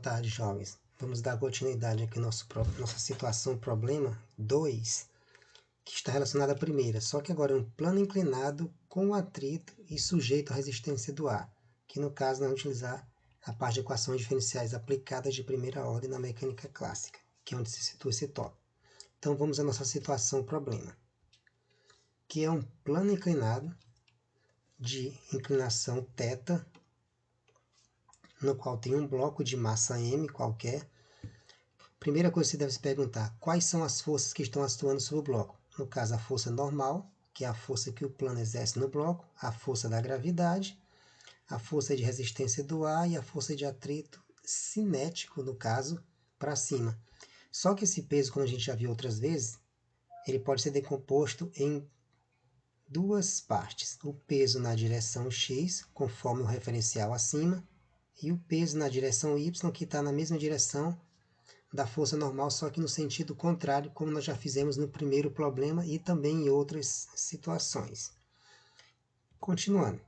Boa tarde, jovens. Vamos dar continuidade aqui à nossa situação, problema 2, que está relacionado à primeira, só que agora é um plano inclinado com atrito e sujeito à resistência do ar, que no caso nós vamos utilizar a parte de equações diferenciais aplicadas de primeira ordem na mecânica clássica, que é onde se situa esse tópico. Então vamos à nossa situação, problema, que é um plano inclinado de inclinação θ, no qual tem um bloco de massa m qualquer. Primeira coisa que você deve se perguntar, quais são as forças que estão atuando sobre o bloco? No caso, a força normal, que é a força que o plano exerce no bloco, a força da gravidade, a força de resistência do ar e a força de atrito cinético, no caso, para cima. Só que esse peso, como a gente já viu outras vezes, ele pode ser decomposto em duas partes. O peso na direção x, conforme o referencial acima, e o peso na direção y, que está na mesma direção da força normal, só que no sentido contrário, como nós já fizemos no primeiro problema e também em outras situações. Continuando.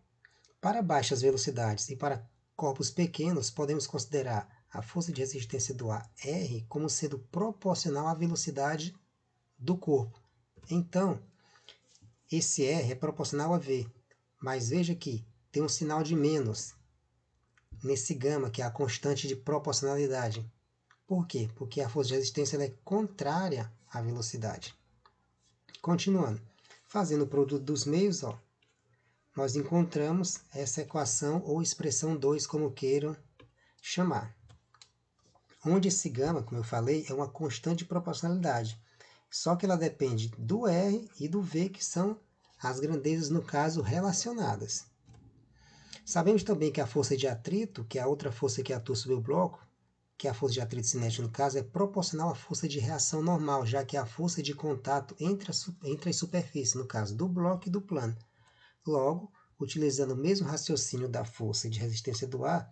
Para baixas velocidades e para corpos pequenos, podemos considerar a força de resistência do ar R como sendo proporcional à velocidade do corpo. Então, esse R é proporcional a V, mas veja que tem um sinal de menos nesse gama, que é a constante de proporcionalidade. Por quê? Porque a força de resistência ela é contrária à velocidade. Continuando, fazendo o produto dos meios, nós encontramos essa equação ou expressão 2, como queiram chamar. Onde esse gama, como eu falei, é uma constante de proporcionalidade. Só que ela depende do R e do V, que são as grandezas, no caso, relacionadas. Sabemos também que a força de atrito, que é a outra força que atua sobre o bloco, que a força de atrito cinético, no caso, é proporcional à força de reação normal, já que é a força de contato entre as superfícies, no caso, do bloco e do plano. Logo, utilizando o mesmo raciocínio da força de resistência do ar,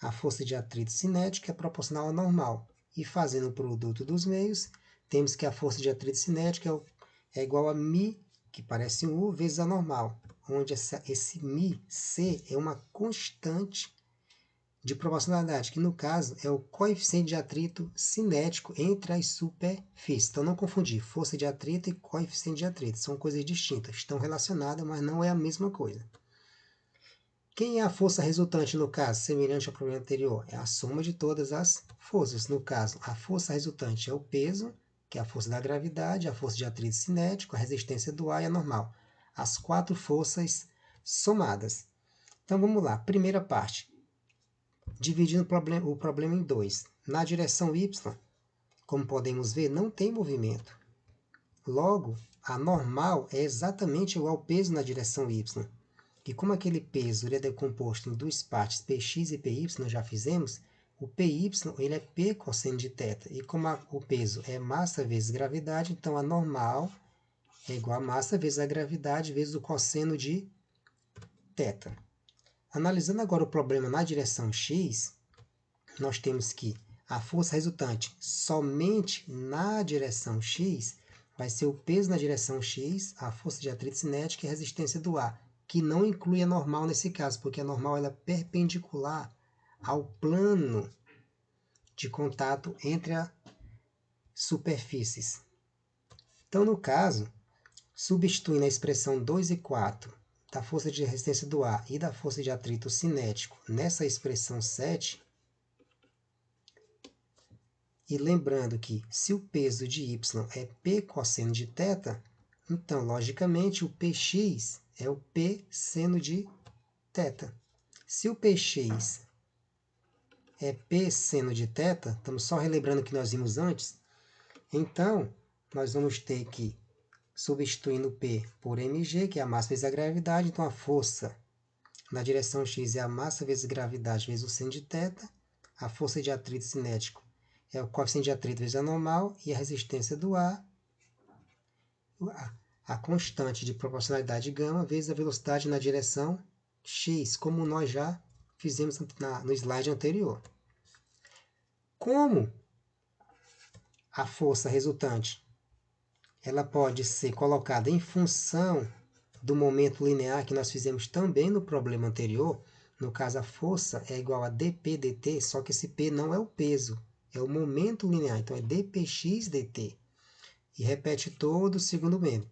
a força de atrito cinético é proporcional à normal. E fazendo o produto dos meios, temos que a força de atrito cinético é igual a μ, que parece um U, vezes a normal, onde esse μ, C, é uma constante de proporcionalidade, que no caso é o coeficiente de atrito cinético entre as superfícies. Então não confundir força de atrito e coeficiente de atrito, são coisas distintas, estão relacionadas, mas não é a mesma coisa. Quem é a força resultante no caso, semelhante ao problema anterior? É a soma de todas as forças. No caso, a força resultante é o peso, que é a força da gravidade, a força de atrito cinético, a resistência do ar e a normal. As quatro forças somadas. Então vamos lá, primeira parte. Dividindo o problema em dois. Na direção y, como podemos ver, não tem movimento. Logo, a normal é exatamente igual ao peso na direção y. E como aquele peso ele é decomposto em duas partes, Px e Py, nós já fizemos, o Py ele é P cosseno de θ. E como o peso é massa vezes gravidade, então a normal é igual a massa vezes a gravidade vezes o cosseno de θ. Analisando agora o problema na direção x, nós temos que a força resultante somente na direção x vai ser o peso na direção x, a força de atrito cinético e a resistência do ar, que não inclui a normal nesse caso, porque a normal ela é perpendicular ao plano de contato entre as superfícies. Então, no caso, substituindo a expressão 2 e 4 da força de resistência do ar e da força de atrito cinético nessa expressão 7, e lembrando que se o peso de y é P cosseno de θ, então, logicamente, o Px é o P seno de θ. Se o Px é P seno de θ, estamos só relembrando o que nós vimos antes, então nós vamos ter que, substituindo P por mg, que é a massa vezes a gravidade, então a força na direção x é a massa vezes a gravidade vezes o seno de θ, a força de atrito cinético é o coeficiente de atrito vezes a normal, e a resistência do ar, a constante de proporcionalidade gama vezes a velocidade na direção x, como nós já fizemos no slide anterior. Como a força resultante ela pode ser colocada em função do momento linear que nós fizemos também no problema anterior, No caso, a força é igual a dp dt, só que esse P não é o peso, é o momento linear. Então, é dpx dt. E repete todo o segundo membro.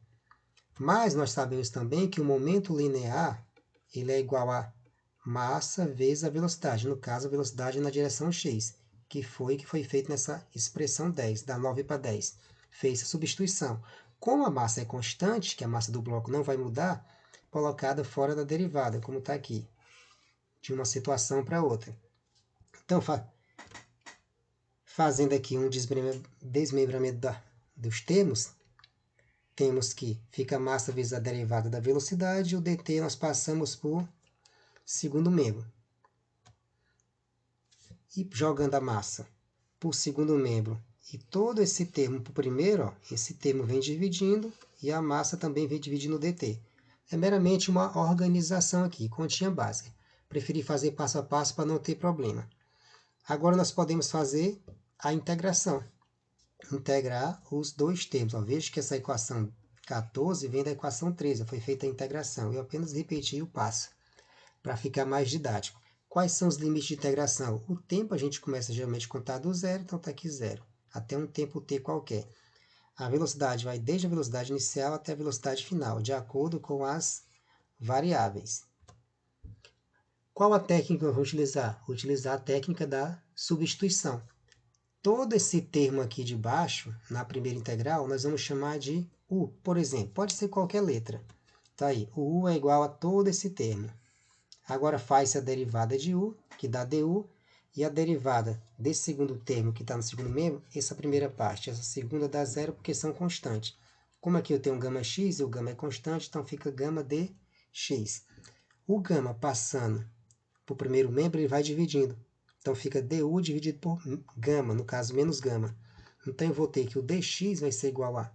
Mas nós sabemos também que o momento linear ele é igual a massa vezes a velocidade. No caso, a velocidade na direção x, que foi feito nessa expressão 10, da 9 para 10. Fez a substituição. Como a massa é constante, que a massa do bloco não vai mudar, colocada fora da derivada, como está aqui, de uma situação para outra. Então, fazendo aqui um desmembramento dos termos, temos que fica a massa vezes a derivada da velocidade, e o dt nós passamos por segundo membro. E jogando a massa por segundo membro e todo esse termo para o primeiro, ó, esse termo vem dividindo e a massa também vem dividindo o dt. É meramente uma organização aqui, continha básica. Preferi fazer passo a passo para não ter problema. Agora nós podemos fazer a integração. Integrar os dois termos. Ó, veja que essa equação 14 vem da equação 13, foi feita a integração. Eu apenas repeti o passo para ficar mais didático. Quais são os limites de integração? O tempo a gente começa geralmente a contar do zero, então está aqui zero, até um tempo t qualquer. A velocidade vai desde a velocidade inicial até a velocidade final, de acordo com as variáveis. Qual a técnica que eu vou utilizar? Vou utilizar a técnica da substituição. Todo esse termo aqui de baixo, na primeira integral, nós vamos chamar de u, por exemplo. Pode ser qualquer letra. Tá aí, o u é igual a todo esse termo. Agora faz-se a derivada de u, que dá du, e a derivada desse segundo termo, que está no segundo membro, essa primeira parte. Essa segunda dá zero, porque são constantes. Como aqui eu tenho um gama x e o gama é constante, então fica gama dx. O gama passando para o primeiro membro, ele vai dividindo. Então fica du dividido por gama, no caso menos gama. Então eu vou ter que o dx vai ser igual a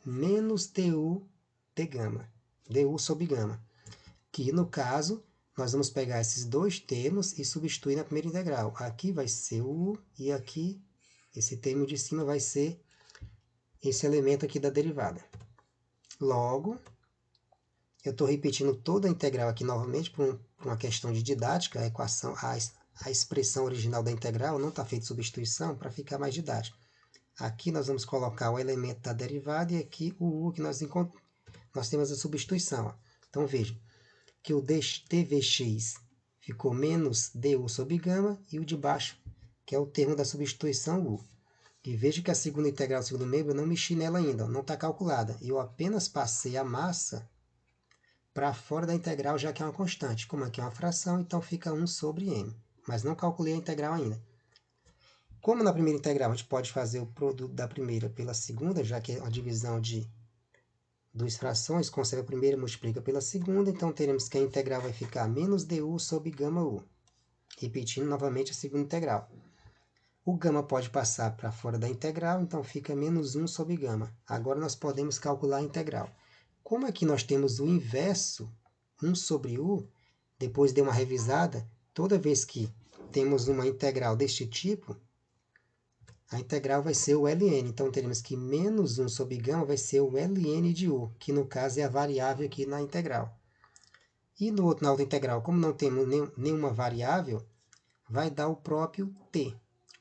menos du de gama, du sobre gama. Que no caso, nós vamos pegar esses dois termos e substituir na primeira integral. Aqui vai ser o u e aqui, esse termo de cima vai ser esse elemento aqui da derivada. Logo, eu estou repetindo toda a integral aqui novamente por uma questão de didática. A equação, a expressão original da integral não está feita substituição para ficar mais didático. Aqui nós vamos colocar o elemento da derivada e aqui o u que nós temos a substituição. Ó. Então veja que o dvx ficou menos du sobre gama e o de baixo, que é o termo da substituição u. E veja que a segunda integral do segundo membro eu não mexi nela ainda, ó, não está calculada. Eu apenas passei a massa para fora da integral, já que é uma constante. Como aqui é uma fração, então fica 1 sobre m. Mas não calculei a integral ainda. Como na primeira integral a gente pode fazer o produto da primeira pela segunda, já que é uma divisão de duas frações, conserva a primeira e multiplica pela segunda, então teremos que a integral vai ficar menos du sobre gama u. Repetindo novamente a segunda integral. O gama pode passar para fora da integral, então fica menos 1 sobre gama. Agora nós podemos calcular a integral. Como aqui nós temos o inverso, 1 sobre u, depois de uma revisada, toda vez que temos uma integral deste tipo, a integral vai ser o ln. Então, teremos que menos 1 sobre gama vai ser o ln de u, que no caso é a variável aqui na integral. E na outra integral, como não temos nenhuma variável, vai dar o próprio t.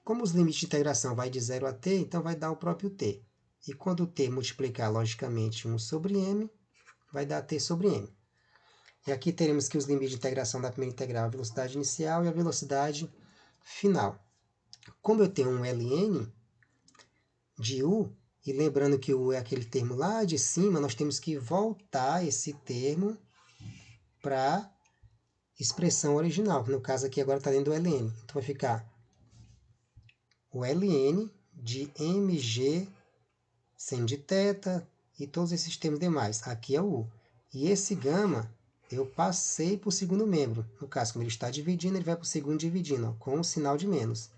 Como os limites de integração vai de 0 a t, então vai dar o próprio t. E quando o t multiplicar, logicamente, 1 sobre m, vai dar t sobre m. E aqui teremos que os limites de integração da primeira integral, a velocidade inicial e a velocidade final. Como eu tenho um ln de u, e lembrando que o u é aquele termo lá de cima, nós temos que voltar esse termo para a expressão original, que no caso aqui agora está dentro do ln. Então vai ficar o ln de mg sem de θ e todos esses termos demais. Aqui é o u. E esse gama eu passei para o segundo membro. No caso, como ele está dividindo, ele vai para o segundo dividindo, ó, com o sinal de menos.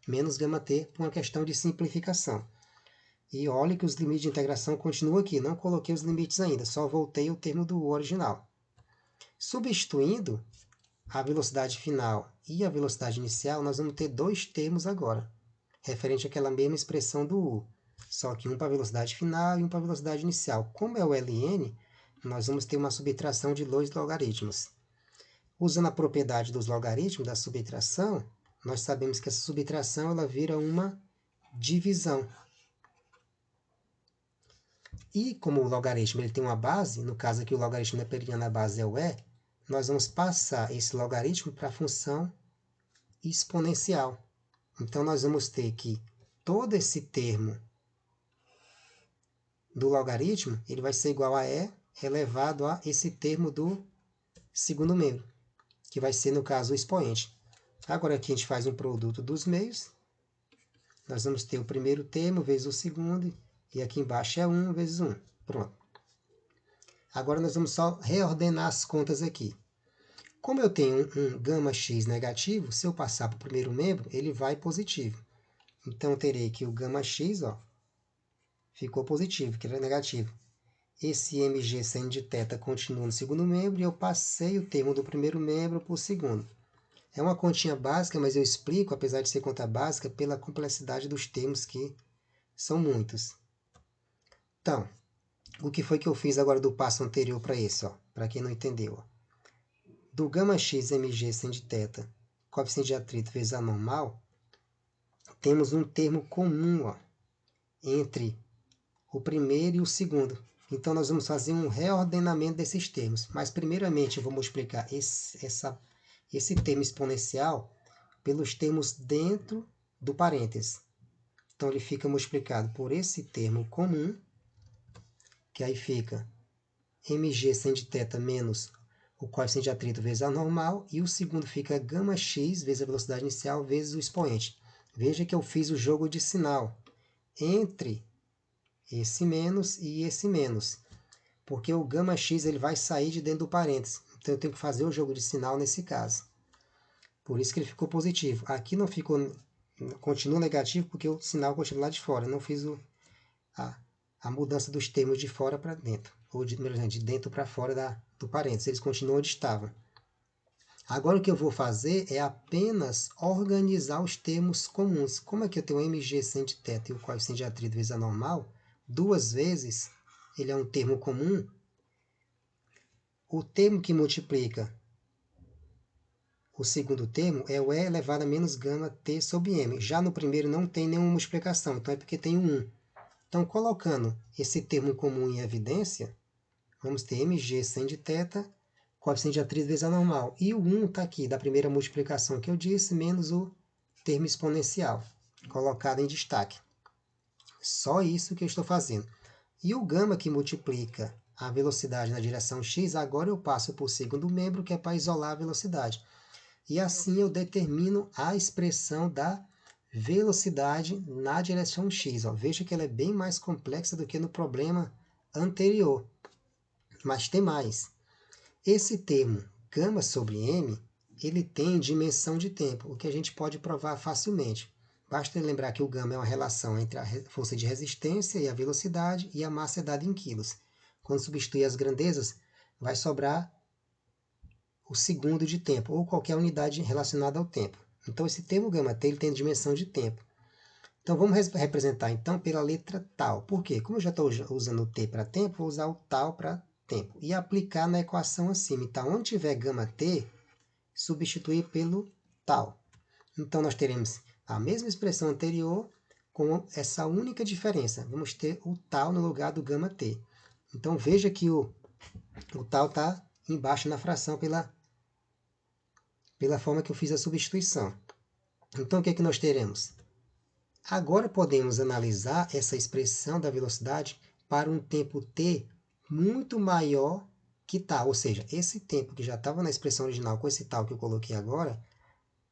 Menos gama t por uma questão de simplificação. E olha que os limites de integração continuam aqui. Não coloquei os limites ainda, só voltei o termo do u original. Substituindo a velocidade final e a velocidade inicial, nós vamos ter dois termos agora, referente àquela mesma expressão do u. Só que um para a velocidade final e um para a velocidade inicial. Como é o ln, nós vamos ter uma subtração de dois logaritmos. Usando a propriedade dos logaritmos, da subtração, nós sabemos que essa subtração ela vira uma divisão. E como o logaritmo ele tem uma base, no caso aqui o logaritmo neperiano, a base é o e, nós vamos passar esse logaritmo para a função exponencial. Então, nós vamos ter que todo esse termo do logaritmo ele vai ser igual a e elevado a esse termo do segundo membro, que vai ser, no caso, o expoente. Agora aqui a gente faz um produto dos meios. Nós vamos ter o primeiro termo vezes o segundo, e aqui embaixo é 1 vezes 1. Pronto. Agora nós vamos só reordenar as contas aqui. Como eu tenho um gama x negativo, se eu passar para o primeiro membro, ele vai positivo. Então, eu terei que o gama x ficou positivo, que era negativo. Esse mg seno de θ continua no segundo membro e eu passei o termo do primeiro membro para o segundo. É uma continha básica, mas eu explico, apesar de ser conta básica, pela complexidade dos termos, que são muitos. Então, o que foi que eu fiz agora do passo anterior para esse, para quem não entendeu? Do gama x mg seno de θ, coeficiente de atrito vezes a normal, temos um termo comum entre o primeiro e o segundo. Então, nós vamos fazer um reordenamento desses termos. Mas, primeiramente, eu vou multiplicar esse termo exponencial pelos termos dentro do parênteses. Então, ele fica multiplicado por esse termo comum, que aí fica mg seno de θ menos o coeficiente de atrito vezes a normal, e o segundo fica gama x vezes a velocidade inicial vezes o expoente. Veja que eu fiz o jogo de sinal entre esse menos e esse menos, porque o gama x ele vai sair de dentro do parênteses. Então, eu tenho que fazer o jogo de sinal nesse caso. Por isso que ele ficou positivo. Aqui não ficou, continua negativo, porque o sinal continua lá de fora. Eu não fiz a mudança dos termos de fora para dentro, ou de dentro para fora do parênteses. Eles continuam onde estavam. Agora, o que eu vou fazer é apenas organizar os termos comuns. Como é que eu tenho o mg seno de θ e o coeficiente de atrito vezes a normal, duas vezes, ele é um termo comum, o termo que multiplica o segundo termo é o e elevado a menos gama t sobre m. Já no primeiro não tem nenhuma multiplicação, então é porque tem um 1. Então, colocando esse termo comum em evidência, vamos ter mg seno de θ, coeficiente de atrito vezes a normal. E o 1 está aqui, da primeira multiplicação que eu disse, menos o termo exponencial, colocado em destaque. Só isso que eu estou fazendo. E o gama que multiplica a velocidade na direção x, agora eu passo para o segundo membro, que é para isolar a velocidade. E assim eu determino a expressão da velocidade na direção x. Veja que ela é bem mais complexa do que no problema anterior. Mas tem mais. Esse termo gama sobre m, ele tem dimensão de tempo, o que a gente pode provar facilmente. Basta lembrar que o gama é uma relação entre a força de resistência e a velocidade, e a massa é dada em quilos. Quando substituir as grandezas, vai sobrar o segundo de tempo, ou qualquer unidade relacionada ao tempo. Então, esse termo γt ele tem dimensão de tempo. Então, vamos representar então pela letra tal. Por quê? Como eu já estou usando o t para tempo, vou usar o tal para tempo. E aplicar na equação acima. Então, onde tiver γt, substituir pelo tal. Então, nós teremos a mesma expressão anterior com essa única diferença. Vamos ter o tal no lugar do γt. Então, veja que o tal está embaixo na fração pela forma que eu fiz a substituição. Então, o que é que nós teremos? Agora podemos analisar essa expressão da velocidade para um tempo t muito maior que tal. Ou seja, esse tempo que já estava na expressão original com esse tal que eu coloquei agora,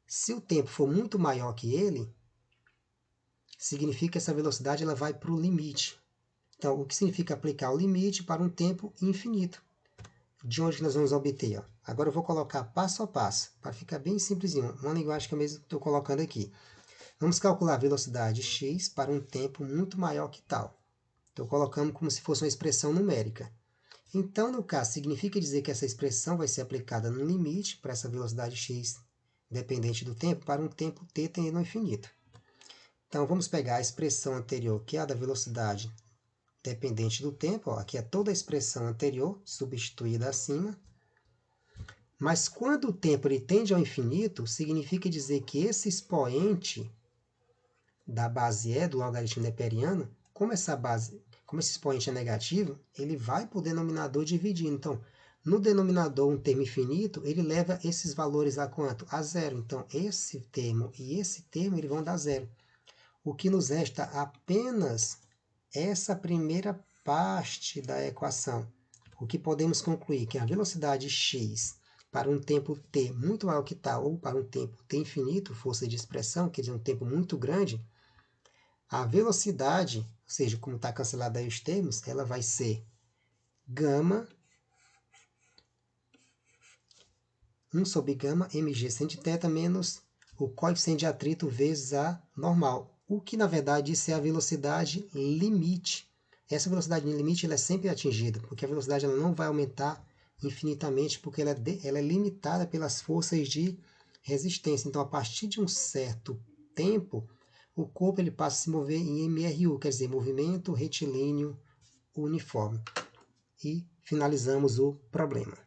se o tempo for muito maior que ele, significa que essa velocidade ela vai para o limite. Então, o que significa aplicar o limite para um tempo infinito? De onde nós vamos obter? Agora eu vou colocar passo a passo, para ficar bem simplesinho, uma linguagem que eu mesmo estou colocando aqui. Vamos calcular a velocidade x para um tempo muito maior que tal. Estou colocando como se fosse uma expressão numérica. Então, no caso, significa dizer que essa expressão vai ser aplicada no limite para essa velocidade x dependente do tempo, para um tempo t tendendo ao infinito. Então, vamos pegar a expressão anterior, que é a da velocidade dependente do tempo. Aqui é toda a expressão anterior, substituída acima. Mas quando o tempo ele tende ao infinito, significa dizer que esse expoente da base E, do logaritmo neperiano, como esse expoente é negativo, ele vai para o denominador dividindo. Então, no denominador, um termo infinito, ele leva esses valores a quanto? A zero. Então, esse termo e esse termo eles vão dar zero. O que nos resta apenas essa primeira parte da equação. O que podemos concluir? Que a velocidade x para um tempo t muito maior que tal, ou para um tempo t infinito, força de expressão, quer dizer, um tempo muito grande, a velocidade, ou seja, como está cancelado aí os termos, ela vai ser gama 1 sobre gama mg sem de θ menos o coeficiente de atrito vezes a normal. O que, na verdade, isso é a velocidade limite. Essa velocidade limite ela é sempre atingida, porque a velocidade ela não vai aumentar infinitamente, porque ela é limitada pelas forças de resistência. Então, a partir de um certo tempo, o corpo ele passa a se mover em MRU, quer dizer, movimento retilíneo uniforme. E finalizamos o problema.